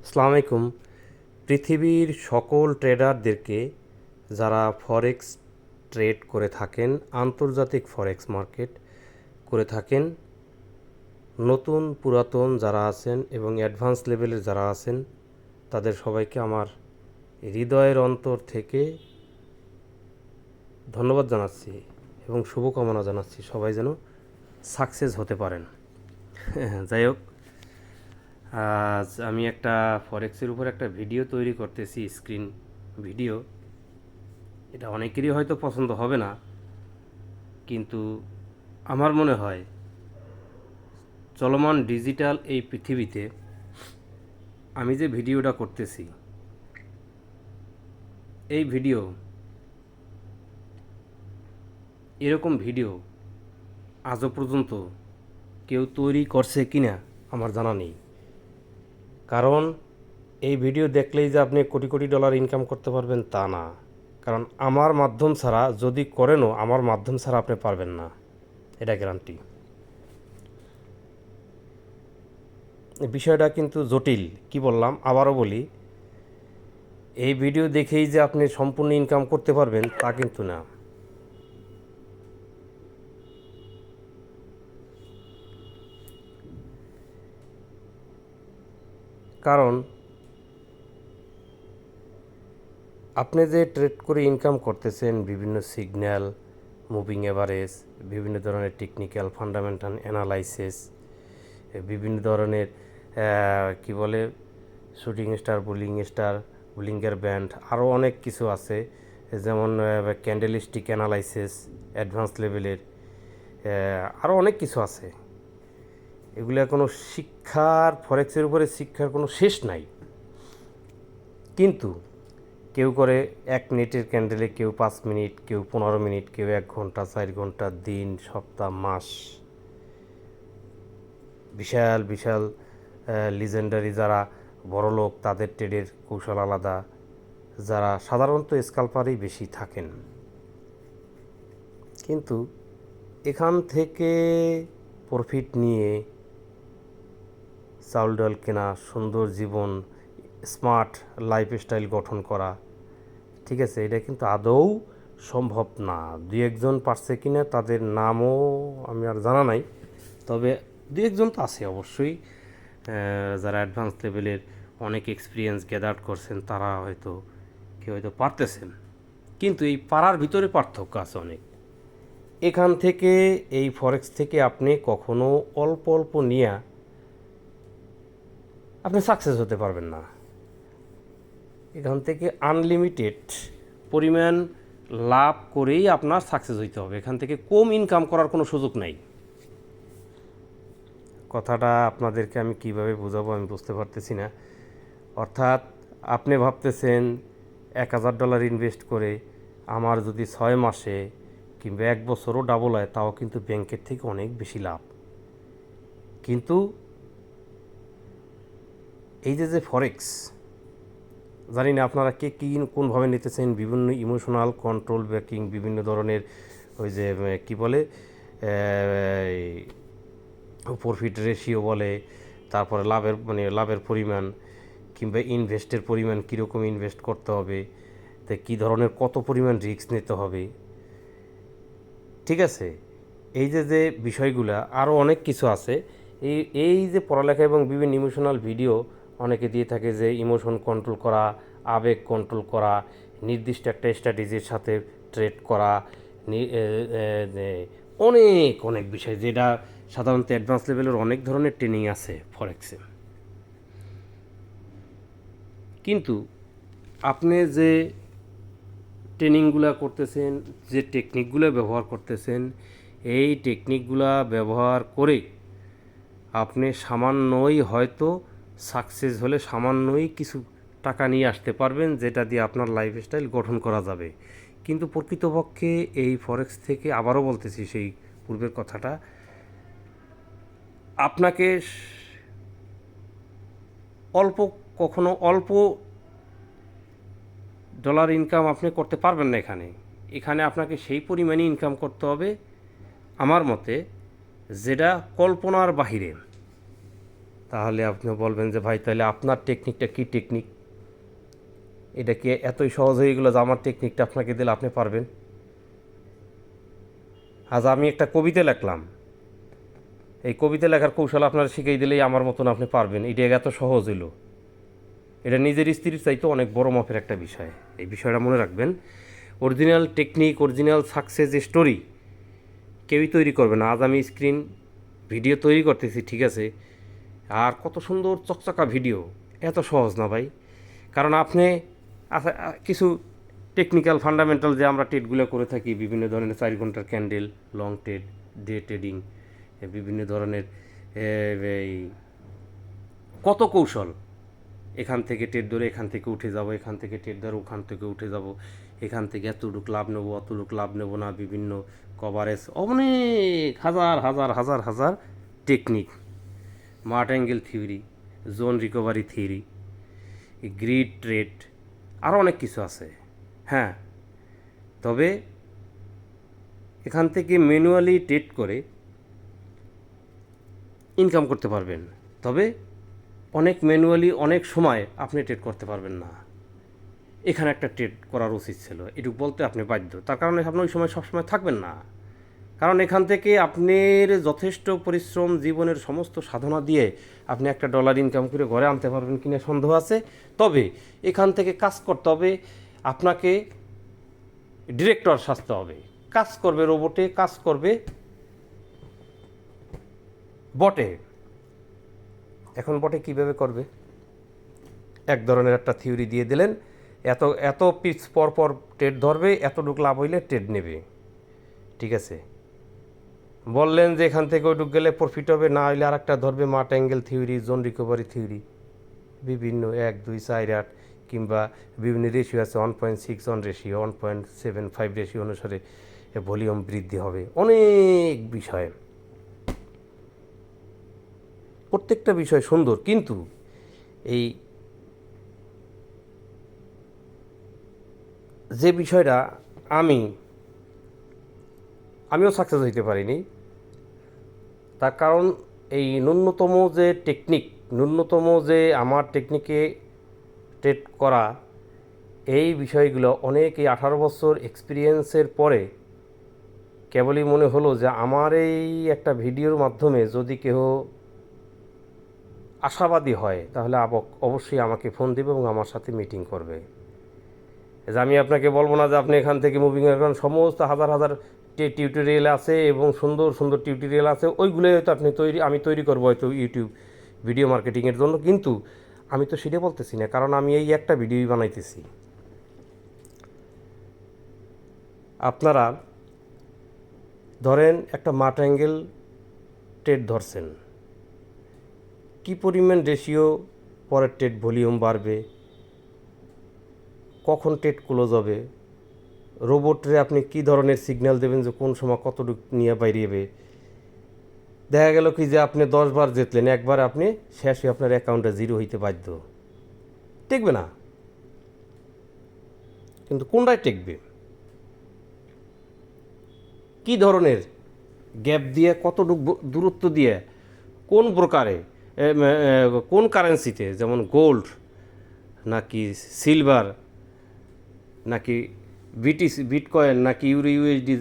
আসসালামু আলাইকুম। পৃথিবীর সকল ট্রেডারদেরকে যারা ফরেক্স ট্রেড করে থাকেন, আন্তর্জাতিক ফরেক্স মার্কেট করে থাকেন, নতুন পুরাতন যারা আছেন এবং অ্যাডভান্স লেভেলের যারা আছেন, তাদের সবাইকে আমার হৃদয়ের অন্তর থেকে ধন্যবাদ জানাচ্ছি এবং শুভকামনা জানাচ্ছি সবাই যেন সাকসেস হতে পারেন। যাই হোক, আজ আমি একটা ফরেক্সের উপর একটা ভিডিও তৈরি করতেছি, স্ক্রিন ভিডিও। এটা অনেকেরই হয়তো পছন্দ হবে না, কিন্তু আমার মনে হয় চলমান ডিজিটাল এই পৃথিবীতে আমি যে ভিডিওটা করতেছি, এই ভিডিও, এরকম ভিডিও আজও পর্যন্ত কেউ তৈরি করছে কিনা আমার জানা নেই। কারণ এই ভিডিও দেখলেই যে আপনি কোটি কোটি ডলার ইনকাম করতে পারবেন তা না। কারণ আমার মাধ্যম ছাড়া, যদি করেনও আমার মাধ্যম ছাড়া আপনি পারবেন না, এটা গ্যারান্টি। বিষয়টা কিন্তু জটিল। কি বললাম আবারও বলি, এই ভিডিও দেখেই যে আপনি সম্পূর্ণ ইনকাম করতে পারবেন তা কিন্তু না। কারণ আপনি যে ট্রেড করে ইনকাম করতেছেন, বিভিন্ন সিগন্যাল, মুভিং এভারেজ, বিভিন্ন ধরনের টেকনিক্যাল ফান্ডামেন্টাল অ্যানালাইসিস, বিভিন্ন ধরনের কি বলে শুটিং স্টার, বুলিঙ্গের ব্যান্ড, আরও অনেক কিছু আছে, যেমন ক্যান্ডেলস্টিক অ্যানালাইসিস অ্যাডভান্স লেভেলের, আরও অনেক কিছু আছে। এগুলো কোনো শিক্ষার, ফরেক্সের উপরে শিক্ষার কোনো শেষ নাই। কিন্তু কেউ করে 1 মিনিটের ক্যান্ডেলে, কেউ 5 মিনিট, কেউ 15 মিনিট, কেউ 1 ঘন্টা, 4 ঘন্টা, দিন, সপ্তাহ, মাস। বিশাল বিশাল লিজেন্ডারি যারা বড়লোক, তাদের ট্রেডের কৌশল আলাদা, যারা সাধারণত স্কাল্পারই বেশি থাকেন। কিন্তু এখান থেকে প্রফিট নিয়ে চাউল ডাল কেনা, সুন্দর জীবন, স্মার্ট লাইফস্টাইল গঠন করা, ঠিক আছে, এটা কিন্তু আদৌ সম্ভব না। দুই একজন পারছে কিনা তাদের নামও আমি আর জানা নাই, তবে দুই একজন তো আছে অবশ্যই, যারা অ্যাডভান্স লেভেলের অনেক এক্সপিরিয়েন্স গ্যাদার করছেন, তারা হয়তো কেউ হয়তো পারতেছেন। কিন্তু এই পারার ভিতরে পার্থক্য আছে অনেক। এখান থেকে, এই ফরেক্স থেকে আপনি কখনো অল্প অল্প নিয়ে আপনি সাকসেস হতে পারবেন না। এখান থেকে আনলিমিটেড পরিমাণ লাভ করেই আপনার সাকসেস হইতে হবে। এখান থেকে কম ইনকাম করার কোনো সুযোগ নাই। কথাটা আপনাদেরকে আমি কিভাবে বোঝাবো আমি বুঝতে পারতেছি না। অর্থাৎ আপনি ভাবতেছেন $1000 ইনভেস্ট করে আমার যদি 6 মাসে কিংবা 1 বছরও ডাবল হয়, তাও কিন্তু ব্যাংকের থেকে অনেক বেশি লাভ। কিন্তু এই যে ফরেক্স, জানি না আপনারা কে কী কোনভাবে নিতেছেন, বিভিন্ন ইমোশনাল কন্ট্রোল ব্যাকিং, বিভিন্ন ধরনের ওই যে কী বলে প্রফিট রেশিও বলে, তারপরে লাভের পরিমাণ, কিংবা ইনভেস্টের পরিমাণ, কীরকম ইনভেস্ট করতে হবে, তো কী ধরনের কত পরিমাণ রিস্ক নিতে হবে, ঠিক আছে, এই যে বিষয়গুলো আরও অনেক কিছু আছে। এই যে পড়ালেখা এবং বিভিন্ন ইমোশনাল ভিডিও অনেকে দিয়ে থাকে, যে ইমোশন কন্ট্রোল করা, আবেগ কন্ট্রোল করা, নির্দিষ্ট একটা স্ট্র্যাটেজির সাথে ট্রেড করা, অনেক অনেক বিষয়, যেটা সাধারণত অ্যাডভান্স লেভেলের অনেক ধরনের ট্রেনিং আছে ফরেক্সে। কিন্তু আপনি যে ট্রেনিংগুলো করতেছেন, যে টেকনিকগুলো ব্যবহার করতেছেন, এই টেকনিকগুলো ব্যবহার করে আপনি সামান্যই হয়তো সাকসেস হলে সামান্যই কিছু টাকা নিয়ে আসতে পারবেন, যেটা দিয়ে আপনার লাইফস্টাইল গঠন করা যাবে। কিন্তু প্রকৃতপক্ষে এই ফরেক্স থেকে, আবারও বলতেছি সেই পূর্বের কথাটা, আপনাকে কখনো অল্প ডলার ইনকাম আপনি করতে পারবেন না। এখানে আপনাকে সেই পরিমাণে ইনকাম করতে হবে আমার মতে, যেটা কল্পনার বাহিরে। তাহলে আপনি বলবেন যে ভাই তাহলে আপনার টেকনিকটা কী টেকনিক, এটা কি এতই সহজ হয়ে গেলো যে আমার টেকনিকটা আপনাকে দিলে আপনি পারবেন? আজ আমি একটা কবিতা লিখলাম, এই কবিতা লেখার কৌশল আপনারা শিখিয়ে দিলেই আমার মতন আপনি পারবেন, এটা এত সহজ হইল? এটা নিজের স্ত্রীর চাইতে অনেক বড় মাপের একটা বিষয়। এই বিষয়টা মনে রাখবেন। Original technique, original success story কেউই তৈরি করবে না। আজ আমি স্ক্রিন ভিডিও তৈরি করতেছি, ঠিক আছে, আর কত সুন্দর চকচকা ভিডিও, এত সহজ না ভাই। কারণ আপনি কিছু টেকনিক্যাল ফান্ডামেন্টাল যে আমরা ট্রেডগুলো করে থাকি, বিভিন্ন ধরনের 4 ঘন্টার candle, long trade, day trading, বিভিন্ন ধরনের এই কত কৌশল, এখান থেকে ট্রেড ধরে এখান থেকে উঠে যাব, এখান থেকে ট্রেড ধরে ওখান থেকে উঠে যাব, এখান থেকে এতটুকু লাভ নেবো, অতটুকু লাভ নেবো না, বিভিন্ন কভারেজ, অনেক হাজার হাজার হাজার হাজার technique, martingale theory, zone recovery theory, grid trade, আরও অনেক কিছু আছে। হ্যাঁ, তবে এখান থেকে ম্যানুয়ালি ট্রেড করে ইনকাম করতে পারবেন, তবে অনেক ম্যানুয়ালি অনেক সময় আপনি ট্রেড করতে পারবেন না। এখানে একটা ট্রেড করার উচিত ছিল, এটুকু বলতে আপনি বাধ্য। তার কারণে আপনি ওই সময় সবসময় থাকবেন না, কারণ এখান থেকে আপনার যথেষ্ট পরিশ্রম, জীবনের সমস্ত সাধনা দিয়ে আপনি $1 ইনকাম করে ঘরে আনতে পারবেন কিনা সন্দেহ আছে। তবে এখান থেকে কাজ করতে হবে, আপনাকে ডিরেক্টর সাজতে হবে। কাজ করবে রোবটে, কাজ করবে বটে। এখন বটে কীভাবে করবে? এক ধরনের একটা থিওরি দিয়ে দিলেন, এত এত পিস পর পর ট্রেড ধরবে, এতটুকু লাভ হইলে ট্রেড নেবে, ঠিক আছে। বললেন যে এখান থেকে ওইটুক গেলে প্রফিট হবে, না হইলে আর একটা ধরবে martingale theory, zone recovery theory, বিভিন্ন 1, 2, 4, 8 কিংবা বিভিন্ন রেশিও আছে, 1.61 রেশিও, 1.75 রেশিও অনুসারে ভলিউম বৃদ্ধি হবে, অনেক বিষয়, প্রত্যেকটা বিষয় সুন্দর। কিন্তু এই যে বিষয়টা আমিও সাকসেস হইতে পারিনি, তার কারণ এই ন্যূনতম যে টেকনিক, ন্যূনতম যে আমার টেকনিকে ট্রেড করা, এই বিষয়গুলো অনেক এই 18 বছর এক্সপিরিয়েন্সের পরে কেবলই মনে হলো যে আমার এই একটা ভিডিওর মাধ্যমে যদি কেউ আশাবাদী হয় তাহলে অবশ্যই আমাকে ফোন দেবে এবং আমার সাথে মিটিং করবে। যে আমি আপনাকে বলবো না যে আপনি এখান থেকে মুভিং এখন সমস্ত হাজার হাজার টিউটোরিয়াল আছে এবং সুন্দর সুন্দর টিউটোরিয়াল আছে, ওইগুলোই হয়তো আমি তৈরি করবো হয়তো ইউটিউব ভিডিও মার্কেটিংয়ের জন্য, কিন্তু আমি তো সেটা বলতেছি না, কারণ আমি এই একটা ভিডিওই বানাইতেছি। আপনারা ধরেন একটা মার্টিঙ্গেল ট্রেড ধরছেন, কী পরিমাণ রেশিও পরের ট্রেড ভলিউম বাড়বে, কখন ট্রেড ক্লোজ হবে, রোবটরে আপনি কী ধরনের সিগন্যাল দেবেন যে কোন সময় কতটুকু নিয়ে বাইরেবে। দেখা গেল কি যে আপনি 10 বার জিতলেন, একবার আপনি শেষে আপনার অ্যাকাউন্টে জিরো হইতে বাধ্য, টেকবে না। কিন্তু কোনটায় টেকবে, কী ধরনের গ্যাপ দিয়ে, কতটুকু দূরত্ব দিয়ে, কোন ব্রোকারে, কোন কারেন্সিতে, যেমন গোল্ড নাকি সিলভার নাকি বিটকয়েন নাকি ইউএসডি,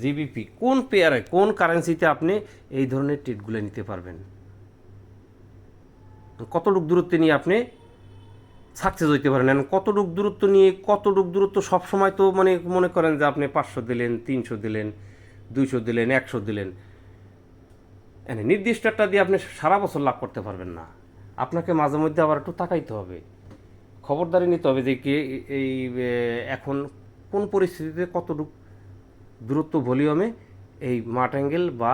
জিবিপি, কোন পেয়ারে, কোন কারেন্সিতে আপনি এই ধরনের ট্রেডগুলো নিতে পারবেন, কতটুকু দূরত্ব নিয়ে আপনি সাকসেস হইতে পারেন। কতটুকু দূরত্ব নিয়ে, কতটুকু দূরত্ব সবসময় তো মনে করেন যে আপনি 500 দিলেন, 300 দিলেন, 200 দিলেন, 100 দিলেন, নির্দিষ্ট একটা দিয়ে আপনি সারা বছর লাভ করতে পারবেন না। আপনাকে মাঝে মধ্যে আবার একটু তাকাইতে হবে, খবরদারি নিতে হবে যে কি এই এখন কোন পরিস্থিতিতে কতটুকু দূরত্ব ভলিউমে এই মার্টিঙ্গেল বা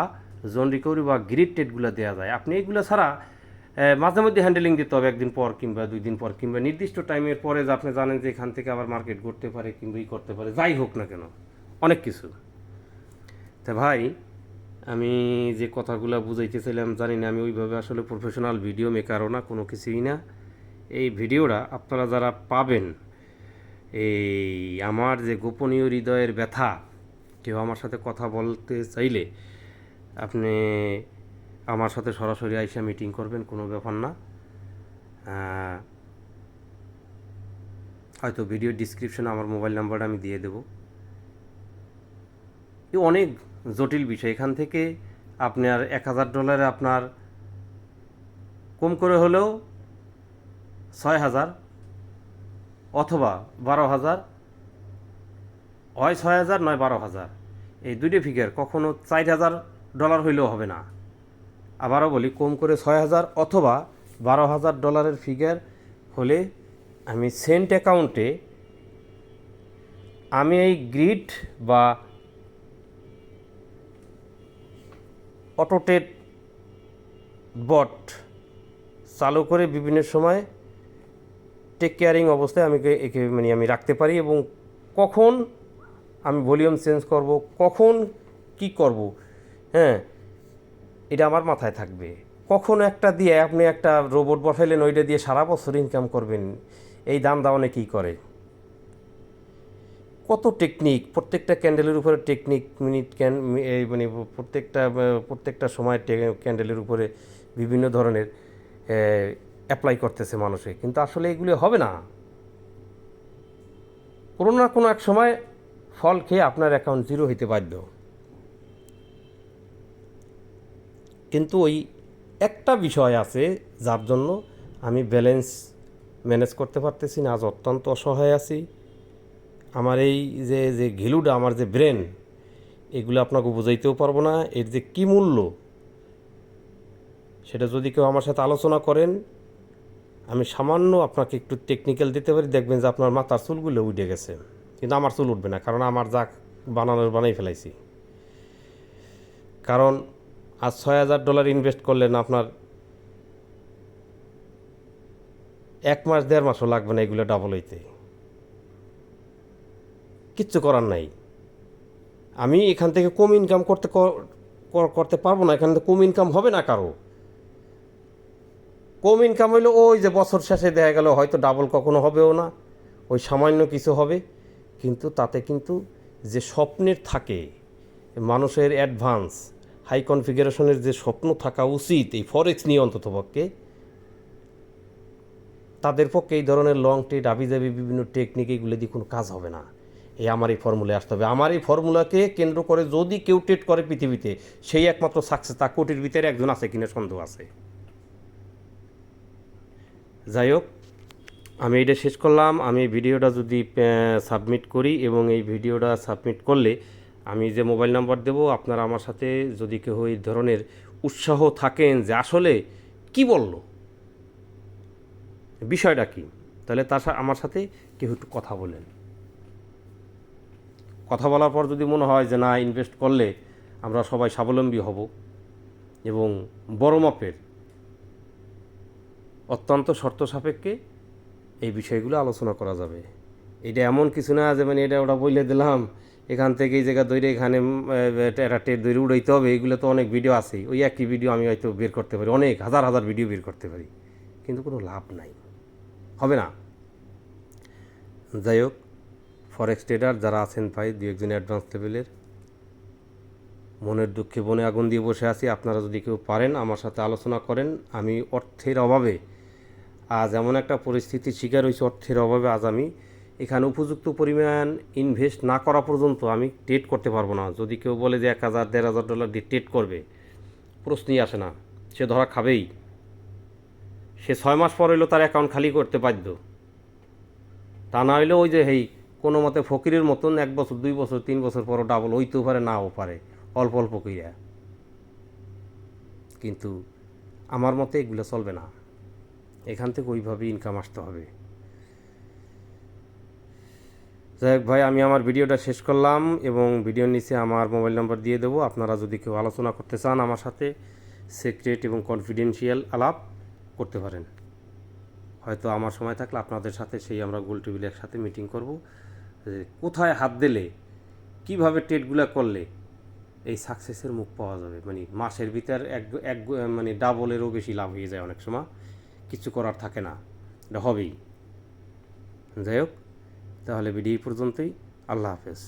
জোন রিকভারি বা গ্রিড ট্রেডগুলো দেওয়া যায়। আপনি এইগুলো ছাড়া মাঝে মধ্যে হ্যান্ডেলিং দিতে হবে, একদিন পর কিংবা 2 দিন পর কিংবা নির্দিষ্ট টাইমের পরে, যে আপনি জানেন যে এখান থেকে আবার মার্কেট ঘটতে পারে কিংবা করতে পারে, যাই হোক না কেন, অনেক কিছু। তা ভাই, আমি যে কথাগুলো বুঝাইতেছিলাম জানি না, আমি ওইভাবে আসলে প্রফেশনাল ভিডিও মেকারও না, কোনো কিছুই না। এই ভিডিওটা আপনারা যারা পাবেন, এই আমার যে গোপনীয় হৃদয়ের ব্যথা, কেউ আমার সাথে কথা বলতে চাইলে আপনি আমার সাথে সরাসরি আইসা মিটিং করবেন, কোনো ব্যাপার না। হয়তো ভিডিও ডিসক্রিপশনে আমার মোবাইল নাম্বারটা আমি দিয়ে দেব। অনেক জটিল বিষয়। এখান থেকে আপনার $1000 আপনার কম করে হলেও 6000 অথবা 12000, হয় 6000 নয় 12000, এই দুইটা ফিগার। কখনো $4000 হইলেও হবে না। আবারও বলি, কম করে 6000 অথবা $12000 ফিগার হলে আমি সেন্ট অ্যাকাউন্টে আমি এই গ্রিড বা অটোটেট বট চালু করে বিভিন্ন সময় টেক কেয়ারিং অবস্থায় আমি রাখতে পারি, এবং কখন আমি ভলিউম চেঞ্জ করব, কখন কি করব, হ্যাঁ, এটা আমার মাথায় থাকবে। কখনো একটা দিয়ে আপনি একটা রোবট বসাইলেন, ওইটা দিয়ে সারা বছর ইনকাম করবেন। এই দাম দাওয়ানে কী করে, কত টেকনিক, প্রত্যেকটা ক্যান্ডেলের উপরে টেকনিক, প্রত্যেকটা সময় ক্যান্ডেলের উপরে বিভিন্ন ধরনের অ্যাপ্লাই করতেছে মানুষে, কিন্তু আসলে এগুলো হবে না। কোনো না কোনো এক সময় ফল খেয়ে আপনার অ্যাকাউন্ট জিরো হইতে বাধ্য। কিন্তু ওই একটা বিষয় আছে যার জন্য আমি ব্যালেন্স ম্যানেজ করতে পারতেছি না, আজ অত্যন্ত অসহায় আছি। আমার এই যে ঘিলুটা, আমার যে ব্রেন, এগুলো আপনাকে বোঝাইতেও পারবো না। এর যে কী মূল্য, সেটা যদি কেউ আমার সাথে আলোচনা করেন, আমি সামান্য আপনাকে একটু টেকনিক্যাল দিতে পারি, দেখবেন যে আপনার মাথার চুলগুলো উঠে গেছে। কিন্তু আমার চুল উঠবে না, কারণ আমার যা বানাই ফেলাইছি। কারণ আজ $6000 ইনভেস্ট করলেন, আপনার 1 মাস 1.5 মাসও লাগবে না এগুলো ডাবল হইতে। কিচ্ছু করার নাই। আমি এখান থেকে কম ইনকাম করতে পারবো না, এখান থেকে কম ইনকাম হবে না কারো। কম ইনকাম হইলে ওই যে বছর শেষে দেখা গেল হয়তো ডাবল কখনো হবেও না, ওই সামান্য কিছু হবে। কিন্তু তাতে কিন্তু যে স্বপ্নের থাকে মানুষের, অ্যাডভান্স হাই কনফিগারেশনের যে স্বপ্ন থাকা উচিত এই ফরেক্স নিয়ে, অন্ততপক্ষে তাদের পক্ষে এই ধরনের লং ট্রেড, আবিজাবি বিভিন্ন টেকনিক, এগুলো দিয়ে কোনো কাজ হবে না। আমার এই ফর্মুলায় আসতে হবে। আমার এই ফর্মুলাকে কেন্দ্র করে যদি কেউ ট্রেড করে পৃথিবীতে, সেই একমাত্র সাকসেস। তা কোটির ভিতরে একজন আছে কিনা সন্দেহ আছে। যাই হোক, আমি এটা শেষ করলাম। আমি ভিডিওটা যদি সাবমিট করি, এবং এই ভিডিওটা সাবমিট করলে আমি যে মোবাইল নাম্বার দেব, আপনারা আমার সাথে যদি কেউ এই ধরনের উৎসাহ থাকেন যে আসলে কি বলল, বিষয়টা কি, তাহলে আমার সাথে কেউ একটু কথা বলেন। কথা বলার পর যদি মনে হয় যে না, ইনভেস্ট করলে আমরা সবাই স্বাবলম্বী হব এবং বড় মাপের, অত্যন্ত শর্ত সাপেক্ষে এই বিষয়গুলো আলোচনা করা যাবে। এটা এমন কিছু না যে এটা ওটা বলে দিলাম, এখান থেকে এই জায়গা দৈরে এখানে একটা টের দৈরে উড়াইতে হবে, এগুলো তো অনেক ভিডিও আছে। ওই একই ভিডিও আমি হয়তো বের করতে পারি, অনেক হাজার ভিডিও বের করতে পারি, কিন্তু কোনো লাভ নাই, হবে না। যাই হোক, ফরেক্স ট্রেডার যারা আছেন ভাই, দু একজন অ্যাডভান্স লেভেলের, মনের দুঃখে বনে আগুন দিয়ে বসে আছি। আপনারা যদি কেউ পারেন আমার সাথে আলোচনা করেন। আমি অর্থের অভাবে আজ এমন একটা পরিস্থিতির শিকার হয়েছি, অর্থের অভাবে আজ আমি এখানে উপযুক্ত পরিমাণ ইনভেস্ট না করা পর্যন্ত আমি ট্রেড করতে পারবো না। যদি কেউ বলে যে $1000-1500 দিয়ে ট্রেড করবে, প্রশ্নই আসে না, সে ধরা খাবেই। সে 6 মাস পর হইলেও তার অ্যাকাউন্ট খালি করতে বাধ্য। তা না হইলে ওই যে কোনো মতে ফকিরের মতন 1 বছর 2 বছর 3 বছর পরও ডাবল হইতেও পারে, নাও পারে, অল্প অল্প কইরা। কিন্তু আমার মতে এগুলো চলবে না, এখান থেকে ওইভাবে ইনকাম আসতে হবে। যাই হোক ভাই, আমি আমার ভিডিওটা শেষ করলাম, এবং ভিডিওর নিচে আমার মোবাইল নাম্বার দিয়ে দেবো। আপনারা যদি কেউ আলোচনা করতে চান আমার সাথে, সিক্রেট এবং কনফিডেন্সিয়াল আলাপ করতে পারেন। হয়তো আমার সময় থাকলে আপনাদের সাথে আমরা গোল টেবিলে একসাথে মিটিং করব, কোথায় হাত দিলে, কীভাবে ট্রেডগুলো করলে এই সাকসেসের মুখ পাওয়া যাবে। মাসের ভিতর এক ডাবলেরও বেশি লাভ হয়ে যায় অনেক সময়, কিছু করার থাকে না, এটা হবেই। যাই হোক, তাহলে ভিডিও পর্যন্তই। আল্লাহ হাফেজ।